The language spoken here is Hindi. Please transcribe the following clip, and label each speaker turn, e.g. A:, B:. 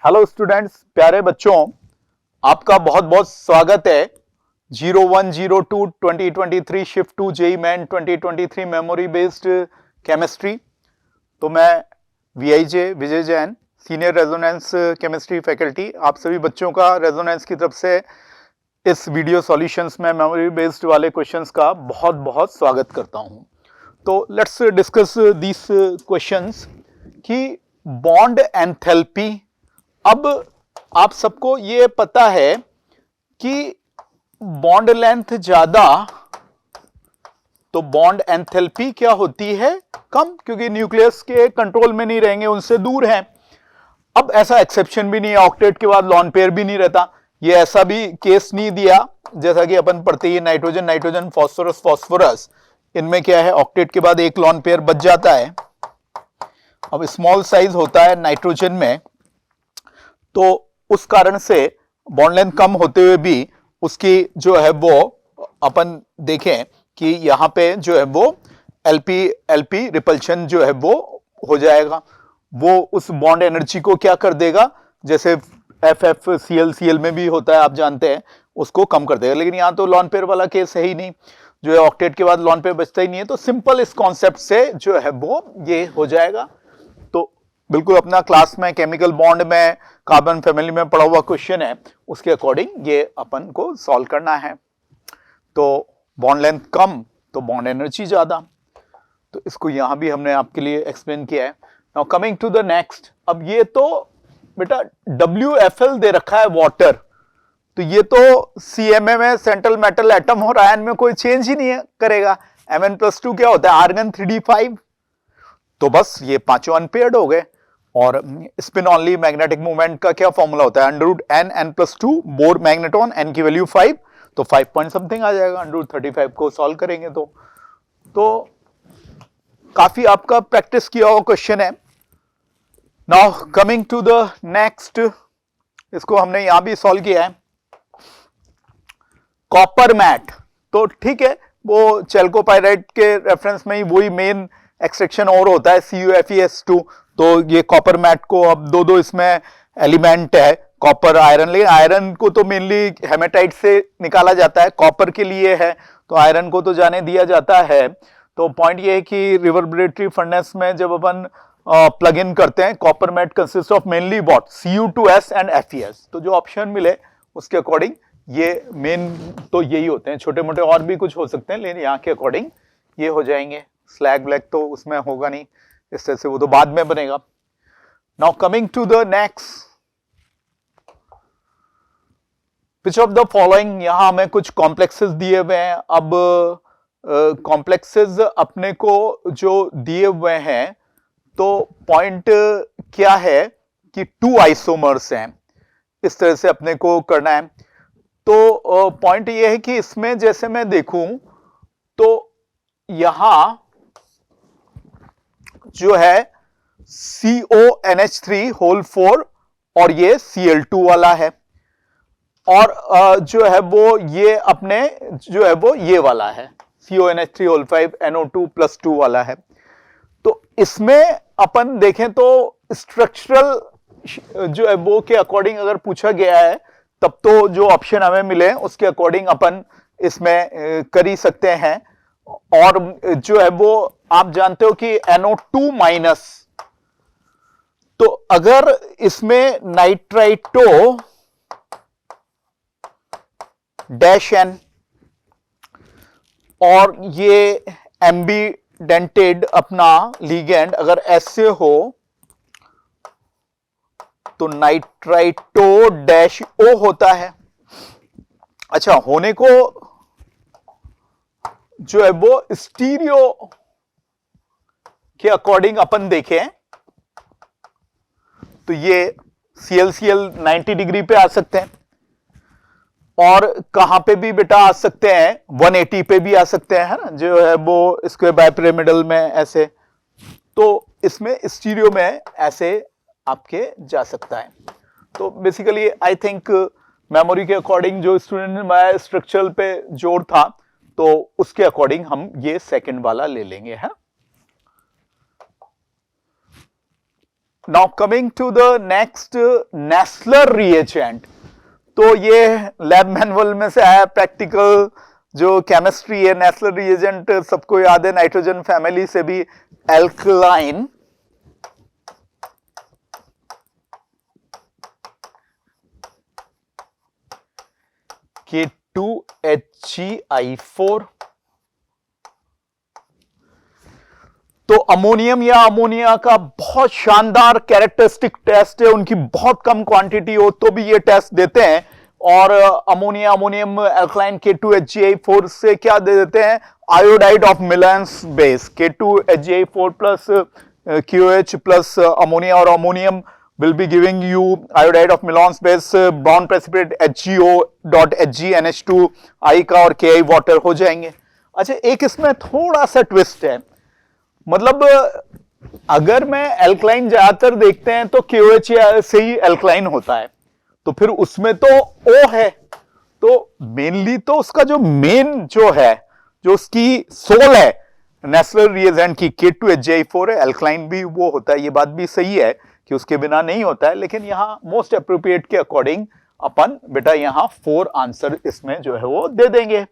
A: हेलो स्टूडेंट्स, प्यारे बच्चों, आपका बहुत बहुत स्वागत है 0102 2023 shift two JEE Main 2023 memory based chemistry. तो मैं VIJ Vijay Jain, senior Resonance chemistry faculty, आप सभी बच्चों का रेजोनेंस की तरफ से इस वीडियो सॉल्यूशंस में मेमोरी बेस्ड वाले क्वेश्चंस का बहुत बहुत स्वागत करता हूं। तो लेट्स डिस्कस दिस क्वेश्चंस कि बॉन्ड एंथैल्पी। अब आप सबको ये पता है कि बॉन्ड लेंथ ज्यादा तो बॉन्ड एंथैल्पी क्या होती है, कम, क्योंकि न्यूक्लियस के कंट्रोल में नहीं रहेंगे, उनसे दूर हैं। अब ऐसा एक्सेप्शन भी नहीं है, ऑक्टेट के बाद लॉन पेयर भी नहीं रहता। ये ऐसा भी केस नहीं दिया जैसा कि अपन पढ़ते ही नाइट्रोजन नाइट्रोजन फास्फोरस फास्फोरस, इनमें क्या है, ऑक्टेट के बाद एक लॉन पेयर बच जाता है। अब स्मॉल साइज होता है नाइट्रोजन में, तो उस कारण से बॉन्ड लेंथ कम होते हुए भी उसकी जो है वो अपन देखें कि यहां पे जो है वो एलपी एलपी रिपल्शन जो है वो हो जाएगा। वो उस बॉन्ड एनर्जी को क्या कर देगा, जैसे एफ एफ सी एल में भी होता है, आप जानते हैं, उसको कम कर देगा। लेकिन यहां तो लॉन पेयर वाला केस है ही नहीं, जो है ऑक्टेट के बाद लॉन पेयर बचता ही नहीं है, तो सिंपल इस कॉन्सेप्ट से जो है वो ये हो जाएगा। तो बिल्कुल अपना क्लास में केमिकल बॉन्ड में कार्बन फैमिली में पढ़ा हुआ क्वेश्चन है, उसके अकॉर्डिंग ये अपन को सॉल्व करना है। तो बॉन्ड लेंथ कम तो बॉन्ड एनर्जी ज्यादा, तो इसको यहां भी हमने आपके लिए एक्सप्लेन किया है। Now coming to the next. अब ये तो बेटा WFL दे रखा है वाटर, तो ये तो CMA में सेंट्रल मेटल एटम और आयन में कोई चेंज ही नहीं है, करेगा। Mn+2 क्या होता है, आर्गन 3d5, तो बस ये पांचों अनपेयर्ड हो गए। और स्पिन ऑनली मैग्नेटिक मूवमेंट का क्या फॉर्मूला होता है, √n+2 बोर मैग्नेटॉन, n की वैल्यू 5, तो 5 पॉइंट समथिंग आ जाएगा। √35 को सॉल्व करेंगे तो काफी आपका प्रैक्टिस किया हुआ क्वेश्चन है। Now coming to the next, इसको हमने यहां भी सॉल्व किया है। कॉपर मैट, तो ठीक है, वो चैल्कोपाइराइट के रेफरेंस में ही वही मेन एक्सट्रैक्शन और होता है, CuFeS2। तो ये कॉपर मैट को अब दो इसमें एलिमेंट है, कॉपर आयरन, लेकिन आयरन को तो मेनली हेमेटाइट से निकाला जाता है, कॉपर के लिए है, तो आयरन को तो जाने दिया जाता है। तो पॉइंट ये है कि रिवर्बरेटरी फर्नेस में जब अपन प्लग इन करते हैं, copper matte consist of mainly what, Cu2S and FeS। तो जो ऑप्शन मिले उसके अकॉर्डिंग ये मेन तो यही होते हैं, छोटे मोटे और भी कुछ हो सकते हैं, लेकिन यहाँ के अकॉर्डिंग ये हो जाएंगे। स्लैग ब्लैक तो उसमें होगा नहीं, इस तरह से वो तो बाद में बनेगा। Now coming to the next, which of the following, यहां हमें कुछ कॉम्प्लेक्सेस दिए हुए हैं। अब कॉम्प्लेक्सेस अपने को जो दिए हुए हैं, तो पॉइंट क्या है कि 2 आइसोमर्स हैं, इस तरह से अपने को करना है। तो पॉइंट ये है कि इसमें जैसे मैं देखूं तो यहां जो है CONH3 होल 4 और ये Cl2 वाला है, और जो है वो ये अपने जो है वो ये वाला है CONH3 होल 5 NO2+2 वाला है। तो इसमें अपन देखें तो स्ट्रक्चरल जो है वो के अकॉर्डिंग अगर पूछा गया है, तब तो जो ऑप्शन हमें मिले उसके अकॉर्डिंग अपन इसमें कर ही सकते हैं। और जो है वो आप जानते हो कि NO2-, तो अगर इसमें नाइट्राइटो -N और ये एम्बीडेंटेड अपना लिगेंड अगर ऐसे हो, तो नाइट्राइटो -O होता है। अच्छा, होने को जो है वो स्टीरियो के अकॉर्डिंग अपन देखें तो ये ClCl 90 डिग्री पे आ सकते हैं, और कहां पे भी बेटा आ सकते हैं, 180 पे भी आ सकते हैं, है ना, जो है वो स्क्वायर बाइपिरामिडल में ऐसे। तो इसमें स्टीरियो में ऐसे आपके जा सकता है। तो बेसिकली आई थिंक मेमोरी के अकॉर्डिंग जो स्टूडेंट में स्ट्रक्चरल पे जोर था, तो उसके अकॉर्डिंग हम ये सेकंड वाला ले लेंगे, है। Now coming to the next Nessler reagent. तो ये लैब मैनुअल में से आया प्रैक्टिकल जो केमिस्ट्री है। नेस्लर रिएजेंट सबको याद है, नाइट्रोजन फैमिली से भी एल्कलाइन, K2HgI4। तो अमोनियम या अमोनिया का बहुत शानदार कैरेक्टरिस्टिक टेस्ट है, उनकी बहुत कम क्वांटिटी हो तो भी ये टेस्ट देते हैं। और अमोनियम एल्कलाइन K2HgI4 से क्या दे देते हैं, iodide of Millon's base K2HgI4 plus QH plus ammonia, और ammonium will be giving you iodide of Milan's base brown precipitate HgO.HgNH2 I का और Ki वाटर हो जाएंगे। अच्छा, एक इसमें थोड़ा सा ट्विस्ट है, मतलब अगर मैं एल्कलाइन ज्यादातर देखते हैं तो KOH से ही एल्कलाइन होता है, तो फिर उसमें तो O है, तो मेनली तो उसका जो मेन जो है, जो उसकी सोल है नेस्लर रिएजेंट की K2HgI4 है, एल्कलाइन भी वो होता है। ये बात भी सही है कि उसके बिना नहीं होता है, लेकिन यहां मोस्ट अप्रोप्रिएट के अकॉर्डिंग अपन बेटा यहां 4 आंसर इसमें जो है वो दे देंगे।